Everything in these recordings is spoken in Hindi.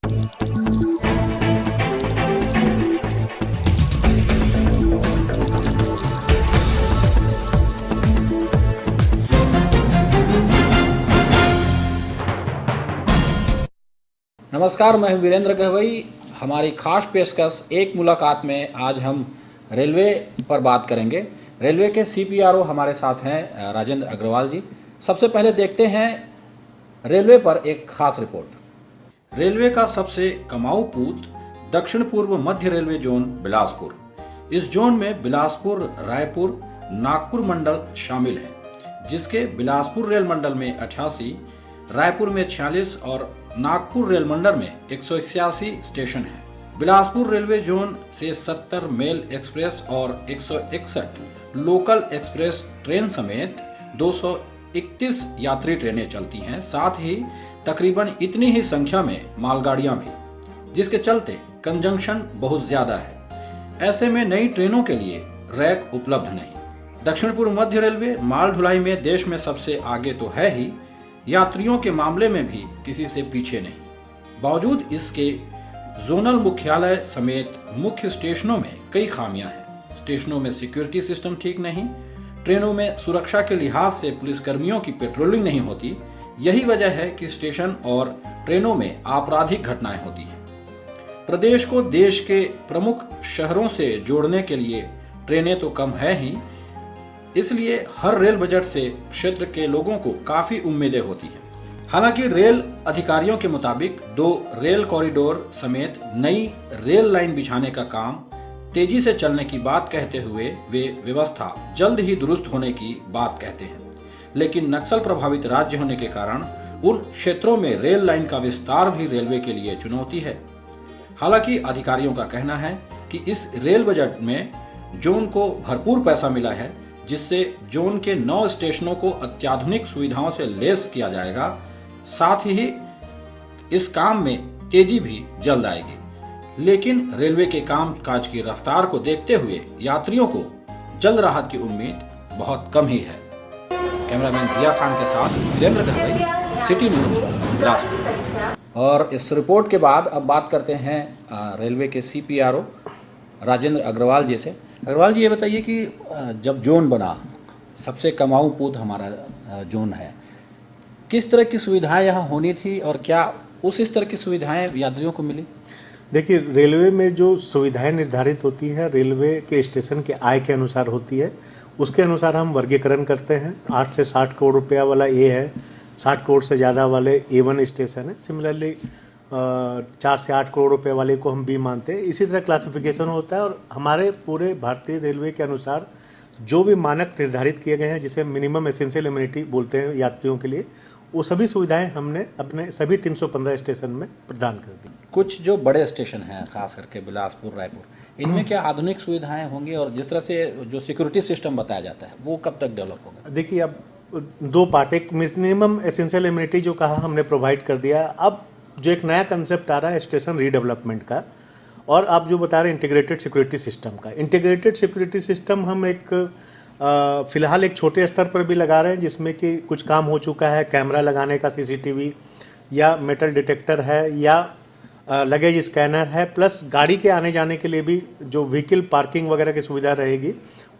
नमस्कार, मैं हूं वीरेंद्र गहवई। हमारी खास पेशकश एक मुलाकात में आज हम रेलवे पर बात करेंगे। रेलवे के CPRO हमारे साथ हैं राजेंद्र अग्रवाल जी। सबसे पहले देखते हैं रेलवे पर एक खास रिपोर्ट। रेलवे का सबसे कमाऊ पूत दक्षिण पूर्व मध्य रेलवे जोन बिलासपुर। इस जोन में बिलासपुर, रायपुर, नागपुर मंडल शामिल है, जिसके बिलासपुर रेल मंडल में 88, रायपुर में 46 और नागपुर रेल मंडल में 181 स्टेशन है। बिलासपुर रेलवे जोन से 70 मेल एक्सप्रेस और 161 लोकल एक्सप्रेस ट्रेन समेत 231 यात्री ट्रेनें चलती हैं। साथ ही तकरीबन इतनी ही संख्या में मालगाड़ियां भी, जिसके चलते कंजंक्शन बहुत ज्यादा है। ऐसे में नई ट्रेनों के लिए रैक उपलब्ध नहीं। दक्षिण पूर्व मध्य रेलवे माल ढुलाई में देश में सबसे आगे तो है ही, यात्रियों के मामले में भी किसी से पीछे नहीं। बावजूद इसके जोनल मुख्यालय समेत मुख्य स्टेशनों में कई खामियां हैं। स्टेशनों में सिक्योरिटी सिस्टम ठीक नहीं, ट्रेनों में सुरक्षा के लिहाज से पुलिसकर्मियों की पेट्रोलिंग नहीं होती। यही वजह है कि स्टेशन और ट्रेनों में आपराधिक घटनाएं होती हैं। प्रदेश को देश के प्रमुख शहरों से जोड़ने के लिए ट्रेनें तो कम है ही, इसलिए हर रेल बजट से क्षेत्र के लोगों को काफी उम्मीदें होती हैं। हालांकि रेल अधिकारियों के मुताबिक 2 रेल कॉरिडोर समेत नई रेल लाइन बिछाने का काम तेजी से चलने की बात कहते हुए वे व्यवस्था जल्द ही दुरुस्त होने की बात कहते हैं। लेकिन नक्सल प्रभावित राज्य होने के कारण उन क्षेत्रों में रेल लाइन का विस्तार भी रेलवे के लिए चुनौती है। हालांकि अधिकारियों का कहना है कि इस रेल बजट में जोन को भरपूर पैसा मिला है, जिससे जोन के 9 स्टेशनों को अत्याधुनिक सुविधाओं से लैस किया जाएगा। साथ ही इस काम में तेजी भी जल्द आएगी। लेकिन रेलवे के काम काज की रफ्तार को देखते हुए यात्रियों को जल्द राहत की उम्मीद बहुत कम ही है। कैमरामैन जिया खान के साथ वीरेंद्र गहवई, सिटी न्यूज, बिलासपुर। और इस रिपोर्ट के बाद अब बात करते हैं रेलवे के CPRO राजेंद्र अग्रवाल जी से। अग्रवाल जी, ये बताइए कि जब जोन बना, सबसे कमाऊ पूत हमारा जोन है, किस तरह की सुविधाएं यहाँ होनी थी और क्या इस तरह की सुविधाएं यात्रियों को मिली? देखिए, रेलवे में जो सुविधाएं निर्धारित होती है रेलवे के स्टेशन के आय के अनुसार होती है। उसके अनुसार हम वर्गीकरण करते हैं। 8 से 60 करोड़ रुपया वाला A है, 60 करोड़ से ज़्यादा वाले A1 स्टेशन है। सिमिलरली 4 से 8 करोड़ रुपए वाले को हम B मानते हैं। इसी तरह क्लासिफिकेशन होता है और हमारे पूरे भारतीय रेलवे के अनुसार जो भी मानक निर्धारित किए गए हैं, जिसे मिनिमम एसेंशियल एमिनिटी बोलते हैं यात्रियों के लिए, वो सभी सुविधाएं हमने अपने सभी 315 स्टेशन में प्रदान कर दी। कुछ जो बड़े स्टेशन हैं, खास करके बिलासपुर, रायपुर, इनमें क्या आधुनिक सुविधाएं होंगी और जिस तरह से जो सिक्योरिटी सिस्टम बताया जाता है वो कब तक डेवलप होगा? देखिए, अब 2 पार्ट, एक मिनिमम एसेंशियल एमिनिटी जो कहा हमने प्रोवाइड कर दिया। अब जो एक नया कंसेप्ट आ रहा है स्टेशन रीडेवलपमेंट का, और आप जो बता रहे हैं इंटीग्रेटेड सिक्योरिटी सिस्टम का। इंटीग्रेटेड सिक्योरिटी सिस्टम हम फिलहाल एक छोटे स्तर पर भी लगा रहे हैं, जिसमें कि कुछ काम हो चुका है। कैमरा लगाने का CCTV या मेटल डिटेक्टर है या लगेज स्कैनर है, प्लस गाड़ी के आने जाने के लिए भी जो व्हीकल पार्किंग वगैरह की सुविधा रहेगी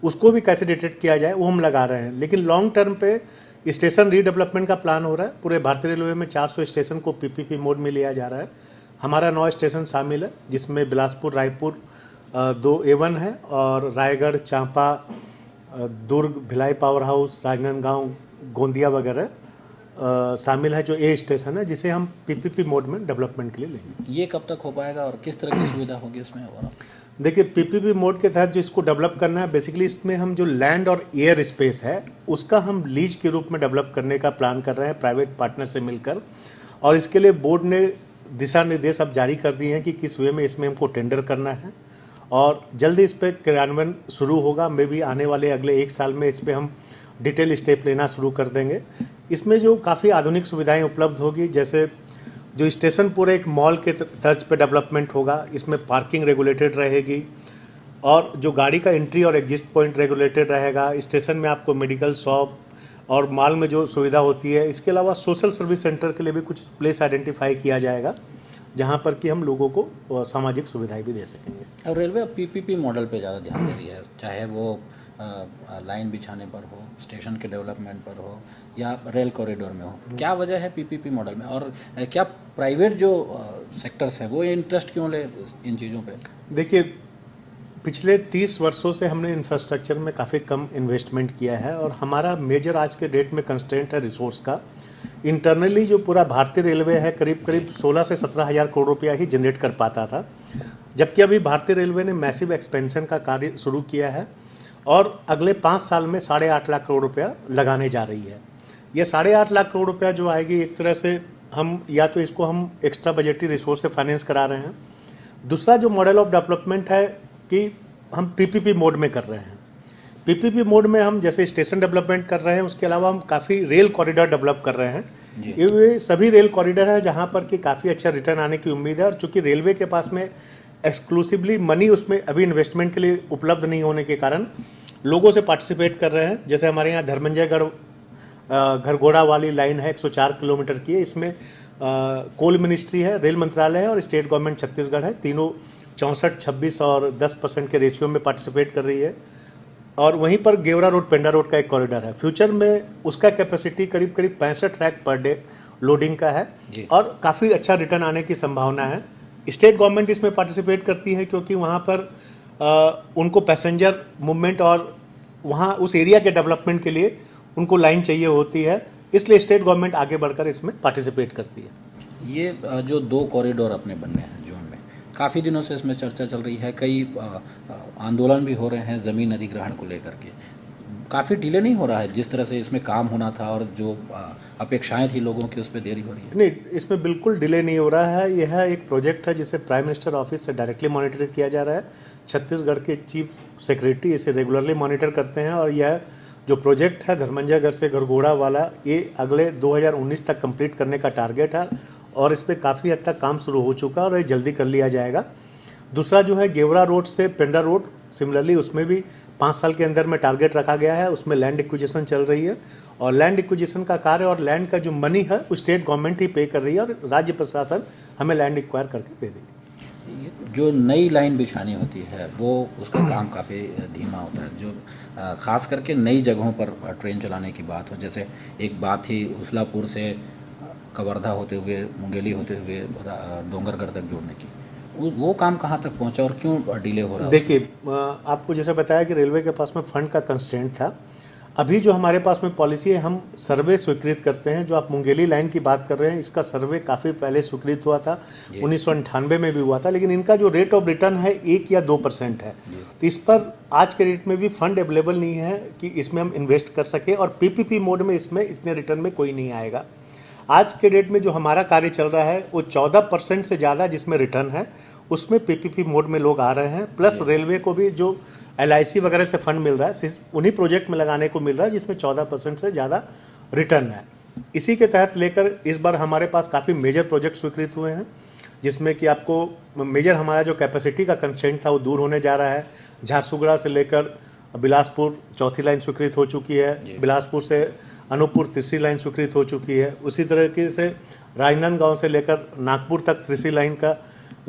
उसको भी कैसे डिटेक्ट किया जाए वो हम लगा रहे हैं। लेकिन लॉन्ग टर्म पे स्टेशन रीडेवलपमेंट का प्लान हो रहा है। पूरे भारतीय रेलवे में 400 स्टेशन को PPP मोड में लिया जा रहा है। हमारा 9 स्टेशन शामिल है, जिसमें बिलासपुर, रायपुर 2 A1 है और रायगढ़, चांपा, दुर्ग, भिलाई पावर हाउस, राजनांदगांव, गोंदिया वगैरह शामिल है, जो A स्टेशन है, जिसे हम PPP मोड में डेवलपमेंट के लिए लेंगे। ये कब तक हो पाएगा और किस तरह की सुविधा होगी उसमें? देखिए, PPP मोड के तहत जो इसको डेवलप करना है, बेसिकली इसमें हम जो लैंड और एयर स्पेस है उसका हम लीज के रूप में डेवलप करने का प्लान कर रहे हैं प्राइवेट पार्टनर से मिलकर। और इसके लिए बोर्ड ने दिशा निर्देश अब जारी कर दिए हैं कि किस वे में इसमें हमको टेंडर करना है और जल्दी इस पर क्रियान्वयन शुरू होगा। मे भी आने वाले अगले 1 साल में इस पर हम डिटेल स्टेप लेना शुरू कर देंगे। इसमें जो काफ़ी आधुनिक सुविधाएं उपलब्ध होगी, जैसे जो स्टेशन पूरे एक मॉल के तर्ज पे डेवलपमेंट होगा, इसमें पार्किंग रेगुलेटेड रहेगी और जो गाड़ी का एंट्री और एग्जिट पॉइंट रेगुलेटेड रहेगा। स्टेशन में आपको मेडिकल शॉप और मॉल में जो सुविधा होती है, इसके अलावा सोशल सर्विस सेंटर के लिए भी कुछ प्लेस आइडेंटिफाई किया जाएगा जहाँ पर कि हम लोगों को सामाजिक सुविधाएं भी दे सकेंगे। और रेलवे अब पीपीपी मॉडल पे ज़्यादा ध्यान दे रही है, चाहे वो लाइन बिछाने पर हो, स्टेशन के डेवलपमेंट पर हो या रेल कॉरिडोर में हो। क्या वजह है पीपीपी मॉडल में, और क्या प्राइवेट जो सेक्टर्स हैं वो इंटरेस्ट क्यों ले इन चीज़ों पे? देखिए, पिछले 30 वर्षों से हमने इंफ्रास्ट्रक्चर में काफ़ी कम इन्वेस्टमेंट किया है और हमारा मेजर आज के डेट में कंस्ट्रेंट है रिसोर्स का। इंटरनली जो पूरा भारतीय रेलवे है करीब करीब 16 से 17 हज़ार करोड़ रुपया ही जनरेट कर पाता था, जबकि अभी भारतीय रेलवे ने मैसिव एक्सपेंशन का कार्य शुरू किया है और अगले 5 साल में 8.5 लाख करोड़ रुपया लगाने जा रही है। ये 8.5 लाख करोड़ रुपया जो आएगी, एक तरह से हम या तो इसको हम एक्स्ट्रा बजटरी रिसोर्स से फाइनेंस करा रहे हैं। दूसरा जो मॉडल ऑफ डेवलपमेंट है कि हम पीपीपी मोड में कर रहे हैं। पीपीपी मोड में हम जैसे स्टेशन डेवलपमेंट कर रहे हैं, उसके अलावा हम काफ़ी रेल कॉरिडोर डेवलप कर रहे हैं। ये सभी रेल कॉरिडोर है जहाँ पर कि काफ़ी अच्छा रिटर्न आने की उम्मीद है, और चूँकि रेलवे के पास में एक्सक्लूसिवली मनी उसमें अभी इन्वेस्टमेंट के लिए उपलब्ध नहीं होने के कारण लोगों से पार्टिसिपेट कर रहे हैं। जैसे हमारे यहाँ धर्मंजयगढ़ घरघोड़ा वाली लाइन है, 104 किलोमीटर की है। इसमें कोल मिनिस्ट्री है, रेल मंत्रालय है और स्टेट गवर्नमेंट छत्तीसगढ़ है, तीनों 64, 26 और 10% के रेशियो में पार्टिसिपेट कर रही है। और वहीं पर गेवरा रोड पेंडा रोड का एक कॉरिडोर है। फ्यूचर में उसका कैपेसिटी करीब करीब 65 ट्रैक पर डे लोडिंग का है और काफ़ी अच्छा रिटर्न आने की संभावना है। स्टेट गवर्नमेंट इसमें पार्टिसिपेट करती है क्योंकि वहाँ पर उनको पैसेंजर मूवमेंट और वहाँ उस एरिया के डेवलपमेंट के लिए उनको लाइन चाहिए होती है, इसलिए स्टेट गवर्नमेंट आगे बढ़कर इसमें पार्टिसिपेट करती है। ये जो 2 कॉरिडोर अपने बनने हैं जोन में, काफ़ी दिनों से इसमें चर्चा चल रही है, कई आंदोलन भी हो रहे हैं ज़मीन अधिग्रहण को लेकर के। काफ़ी डिले नहीं हो रहा है जिस तरह से इसमें काम होना था और जो अपेक्षाएं थी लोगों की, उस पर देरी हो रही है? नहीं, इसमें बिल्कुल डिले नहीं हो रहा है। यह एक प्रोजेक्ट है जिसे प्राइम मिनिस्टर ऑफिस से डायरेक्टली मॉनिटर किया जा रहा है। छत्तीसगढ़ के चीफ सेक्रेटरी इसे रेगुलरली मॉनिटर करते हैं और यह जो प्रोजेक्ट है धर्मंजयगढ़ से घरघोड़ा वाला, ये अगले 2019 तक कंप्लीट करने का टारगेट है और इस पर काफ़ी हद तक काम शुरू हो चुका है और ये जल्दी कर लिया जाएगा। दूसरा जो है गेवरा रोड से पेंडा रोड, सिमिलरली उसमें भी 5 साल के अंदर में टारगेट रखा गया है। उसमें लैंड एक्विजिशन चल रही है और लैंड एक्विजिशन का कार्य और लैंड का जो मनी है वो स्टेट गवर्नमेंट ही पे कर रही है और राज्य प्रशासन हमें लैंड एक्वायर करके दे रही है। जो नई लाइन बिछानी होती है वो उसका काम काफ़ी धीमा होता है। जो खास करके नई जगहों पर ट्रेन चलाने की बात हो, जैसे एक बात थी उसलापुर से कवर्धा होते हुए, मुंगेली होते हुए डोंगरगढ़ तक जोड़ने की, वो काम कहाँ तक पहुँचा और क्यों डिले हो रहा है? देखिए, आपको जैसे बताया कि रेलवे के पास में फंड का कंस्ट्रेंट था। अभी जो हमारे पास में पॉलिसी है, हम सर्वे स्वीकृत करते हैं। जो आप मुंगेली लाइन की बात कर रहे हैं, इसका सर्वे काफ़ी पहले स्वीकृत हुआ था, 1998 में भी हुआ था, लेकिन इनका जो रेट ऑफ रिटर्न है 1 या 2% है। तो इस पर आज के रेट में भी फंड अवेलेबल नहीं है कि इसमें हम इन्वेस्ट कर सके, और पीपीपी मोड में इसमें इतने रिटर्न में कोई नहीं आएगा। आज के डेट में जो हमारा कार्य चल रहा है वो 14% से ज़्यादा जिसमें रिटर्न है, उसमें पीपीपी मोड में लोग आ रहे हैं। प्लस रेलवे को भी जो LIC वगैरह से फंड मिल रहा है, उन्हीं प्रोजेक्ट में लगाने को मिल रहा है जिसमें 14% से ज़्यादा रिटर्न है। इसी के तहत लेकर इस बार हमारे पास काफ़ी मेजर प्रोजेक्ट स्वीकृत हुए हैं, जिसमें कि आपको मेजर हमारा जो कैपेसिटी का कंस्ट्रेंट था वो दूर होने जा रहा है। झारसुगुड़ा से लेकर बिलासपुर चौथी लाइन स्वीकृत हो चुकी है, बिलासपुर से अनूपपुर तीसरी लाइन स्वीकृत हो चुकी है। उसी तरीके से राजनांदगांव से लेकर नागपुर तक तीसरी लाइन का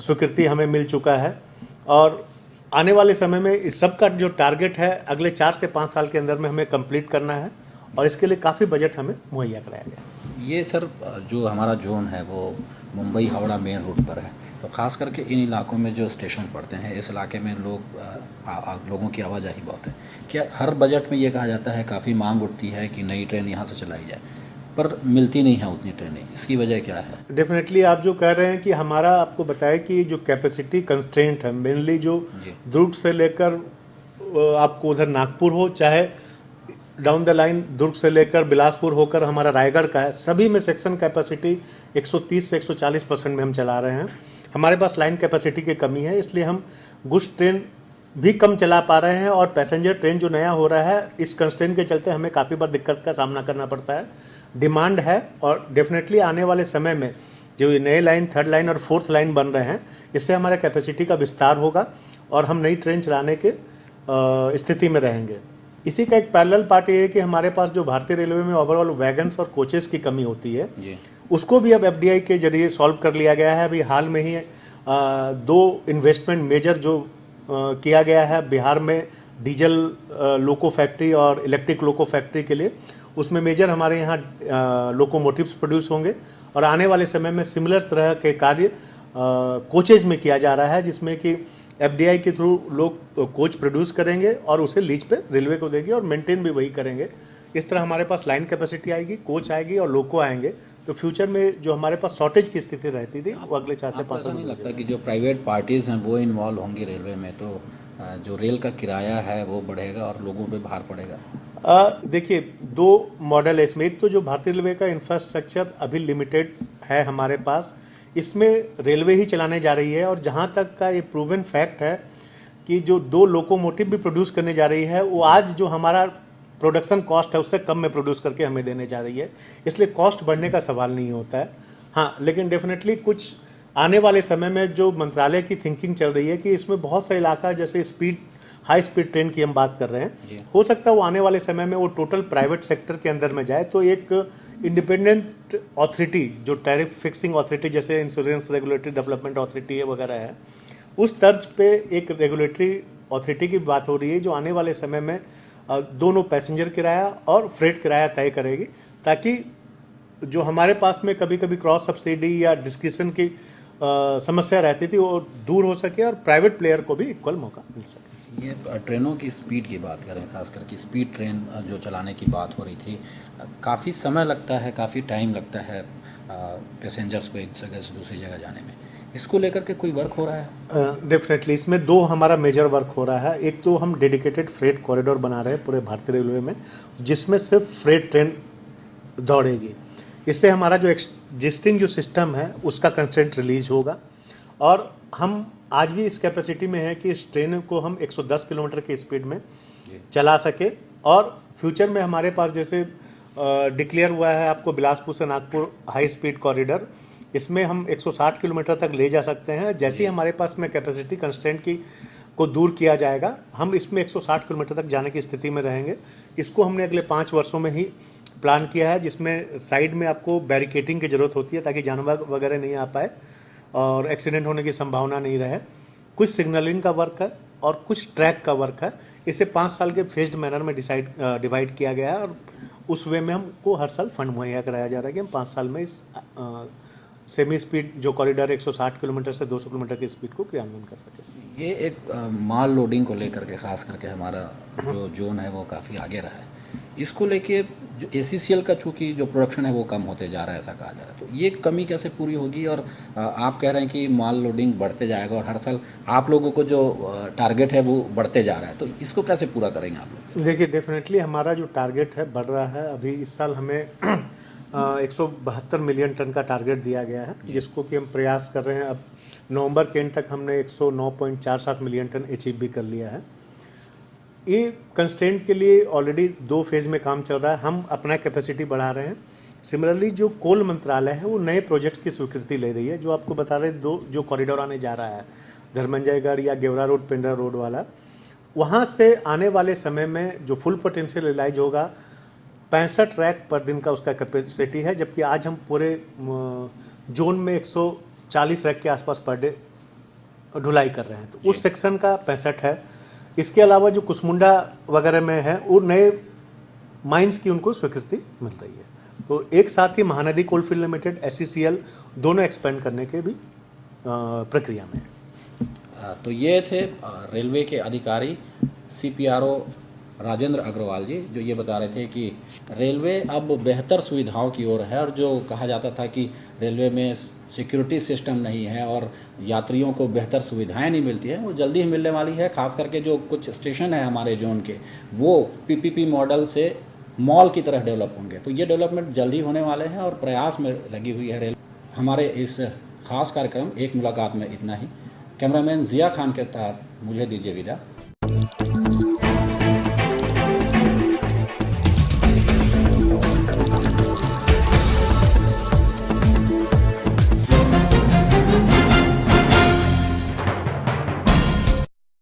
स्वीकृति हमें मिल चुका है, और आने वाले समय में इस सब का जो टारगेट है अगले 4 से 5 साल के अंदर में हमें कंप्लीट करना है, और इसके लिए काफ़ी बजट हमें मुहैया कराया गया। ये सर जो हमारा जोन है वो मुंबई हावड़ा मेन रूट पर है, तो ख़ास करके इन इलाकों में जो स्टेशन पड़ते हैं, इस इलाके में लोगों की आवाजाही बहुत है। क्या हर बजट में ये कहा जाता है, काफ़ी मांग उठती है कि नई ट्रेन यहाँ से चलाई जाए, पर मिलती नहीं है उतनी ट्रेनें, इसकी वजह क्या है? डेफिनेटली आप जो कह रहे हैं कि हमारा, आपको बताया कि जो कैपेसिटी कंस्ट्रेंट है, मेनली जो दुर्ग से लेकर आपको उधर नागपुर हो, चाहे डाउन द लाइन दुर्ग से लेकर बिलासपुर होकर हमारा रायगढ़ का है, सभी में सेक्शन कैपेसिटी 130 से 140% में हम चला रहे हैं। हमारे पास लाइन कैपेसिटी की कमी है, इसलिए हम गुड्स ट्रेन भी कम चला पा रहे हैं, और पैसेंजर ट्रेन जो नया हो रहा है, इस कंस्ट्रेंट के चलते हमें काफ़ी बार दिक्कत का सामना करना पड़ता है। डिमांड है, और डेफिनेटली आने वाले समय में जो नए लाइन, 3rd लाइन और 4th लाइन बन रहे हैं, इससे हमारा कैपेसिटी का विस्तार होगा और हम नई ट्रेन चलाने के स्थिति में रहेंगे। इसी का एक पैरेलल पार्ट ये है कि हमारे पास जो भारतीय रेलवे में ओवरऑल वैगन्स और कोचेस की कमी होती है, उसको भी अब एफडीआई के जरिए सॉल्व कर लिया गया है। अभी हाल में ही 2 इन्वेस्टमेंट मेजर जो किया गया है बिहार में डीजल लोको फैक्ट्री और इलेक्ट्रिक लोको फैक्ट्री के लिए, उसमें मेजर हमारे यहाँ लोकोमोटिव्स प्रोड्यूस होंगे और आने वाले समय में सिमिलर तरह के कार्य कोचेज में किया जा रहा है, जिसमें कि एफडीआई के थ्रू लोग कोच प्रोड्यूस करेंगे और उसे लीज पे रेलवे को देगी और मेंटेन भी वही करेंगे। इस तरह हमारे पास लाइन कैपेसिटी आएगी, कोच आएगी और लोको आएंगे, तो फ्यूचर में जो हमारे पास शॉर्टेज की स्थिति रहती थी वो अगले 4 से 5 साल में नहीं लगता कि जो प्राइवेट पार्टीज़ हैं वो इन्वॉल्व होंगी रेलवे में, तो जो रेल का किराया है वो बढ़ेगा और लोगों पे भार पड़ेगा? देखिए 2 मॉडल है इसमें। एक तो जो भारतीय रेलवे का इंफ्रास्ट्रक्चर अभी लिमिटेड है हमारे पास, इसमें रेलवे ही चलाने जा रही है और जहाँ तक का ये प्रूवन फैक्ट है कि जो 2 लोकोमोटिव भी प्रोड्यूस करने जा रही है वो आज जो हमारा प्रोडक्शन कॉस्ट है उससे कम में प्रोड्यूस करके हमें देने जा रही है, इसलिए कॉस्ट बढ़ने का सवाल नहीं होता है। हाँ, लेकिन डेफिनेटली कुछ आने वाले समय में जो मंत्रालय की थिंकिंग चल रही है कि इसमें बहुत सा इलाका जैसे हाई स्पीड ट्रेन की हम बात कर रहे हैं, हो सकता है वो आने वाले समय में वो टोटल प्राइवेट सेक्टर के अंदर में जाए, तो एक इंडिपेंडेंट अथॉरिटी जो टैरिफ फिक्सिंग अथॉरिटी जैसे इंश्योरेंस रेगुलेटरी डेवलपमेंट अथॉरिटी है वगैरह है, उस तर्ज पे एक रेगुलेटरी अथॉरिटी की बात हो रही है जो आने वाले समय में दोनों पैसेंजर किराया और फ्रेट किराया तय करेगी, ताकि जो हमारे पास में कभी कभी क्रॉस सब्सिडी या डिस्क्रिप्शन की समस्या रहती थी वो दूर हो सके और प्राइवेट प्लेयर को भी इक्वल मौका मिल सके। ये ट्रेनों की स्पीड की बात करें, खास करके स्पीड ट्रेन जो चलाने की बात हो रही थी, काफ़ी समय लगता है, काफ़ी टाइम लगता है पैसेंजर्स को एक जगह से दूसरी जगह जाने में, इसको लेकर के कोई वर्क हो रहा है? डेफिनेटली इसमें 2 हमारा मेजर वर्क हो रहा है। एक तो हम डेडिकेटेड फ्रेट कॉरिडोर बना रहे हैं पूरे भारतीय रेलवे में, जिसमें सिर्फ फ्रेट ट्रेन दौड़ेगी। इससे हमारा जो एग्जिस्टिंग जो सिस्टम है उसका कंस्ट्रेंट रिलीज होगा और हम आज भी इस कैपेसिटी में है कि इस ट्रेन को हम 110 किलोमीटर की स्पीड में चला सके और फ्यूचर में हमारे पास जैसे डिक्लेयर हुआ है आपको बिलासपुर से नागपुर हाई स्पीड कॉरिडोर, इसमें हम 160 किलोमीटर तक ले जा सकते हैं। जैसे ही हमारे पास में कैपेसिटी कंस्ट्रेंट को दूर किया जाएगा, हम इसमें 160 किलोमीटर तक जाने की स्थिति में रहेंगे। इसको हमने अगले 5 वर्षों में ही प्लान किया है, जिसमें साइड में आपको बैरिकेटिंग की ज़रूरत होती है ताकि जानवर वगैरह नहीं आ पाए और एक्सीडेंट होने की संभावना नहीं रहे। कुछ सिग्नलिंग का वर्क है और कुछ ट्रैक का वर्क है। इसे 5 साल के फेज्ड मैनर में डिवाइड किया गया है और उस वे में हमको हर साल फंड मुहैया कराया जा रहा है कि हम 5 साल में इस सेमी स्पीड जो कॉरिडोर 160 किलोमीटर से 200 किलोमीटर की स्पीड को क्रियान्वयन कर सके। ये एक माल लोडिंग को लेकर के खास करके हमारा जो जोन है वो काफ़ी आगे रहा है, इसको लेके जो ACCL का चूँकि जो प्रोडक्शन है वो कम होते जा रहा है ऐसा कहा जा रहा है, तो ये कमी कैसे पूरी होगी? और आप कह रहे हैं कि माल लोडिंग बढ़ते जाएगा और हर साल आप लोगों को जो टारगेट है वो बढ़ते जा रहा है, तो इसको कैसे पूरा करेंगे आप लोग? देखिए डेफिनेटली हमारा जो टारगेट है बढ़ रहा है। अभी इस साल हमें 172 मिलियन टन का टारगेट दिया गया है, जिसको कि हम प्रयास कर रहे हैं। अब नवंबर के एंड तक हमने 109.47 मिलियन टन अचीव भी कर लिया है। ये कंस्ट्रेंट के लिए ऑलरेडी 2 फेज़ में काम चल रहा है, हम अपना कैपेसिटी बढ़ा रहे हैं। सिमिलरली जो कोल मंत्रालय है वो नए प्रोजेक्ट की स्वीकृति ले रही है, जो आपको बता रहे 2 जो कॉरिडोर आने जा रहा है धर्मंजयगढ़ या गेवरा रोड पेंड्रा रोड वाला, वहाँ से आने वाले समय में जो फुल पोटेंशियल रिलाइज होगा 65 रैक पर दिन का उसका कैपेसिटी है, जबकि आज हम पूरे जोन में 140 रैक के आसपास पर डे ढुलाई कर रहे हैं, तो उस सेक्शन का 65 है। इसके अलावा जो कुसमुंडा वगैरह में है वो नए माइंस की उनको स्वीकृति मिल रही है, तो एक साथ ही महानदी कोलफील्ड लिमिटेड SCCL दोनों एक्सपेंड करने के भी प्रक्रिया में है। तो ये थे रेलवे के अधिकारी CPRO राजेंद्र अग्रवाल जी, जो ये बता रहे थे कि रेलवे अब बेहतर सुविधाओं की ओर है और जो कहा जाता था कि रेलवे में सिक्योरिटी सिस्टम नहीं है और यात्रियों को बेहतर सुविधाएं नहीं मिलती हैं, वो जल्दी ही मिलने वाली है। खास करके जो कुछ स्टेशन है हमारे जोन के वो PPP मॉडल से मॉल की तरह डेवलप होंगे, तो ये डेवलपमेंट जल्दी होने वाले हैं और प्रयास में लगी हुई है रेल। हमारे इस खास कार्यक्रम एक मुलाकात में इतना ही। कैमरामैन जिया खान के साथ मुझे दीजिए विदा।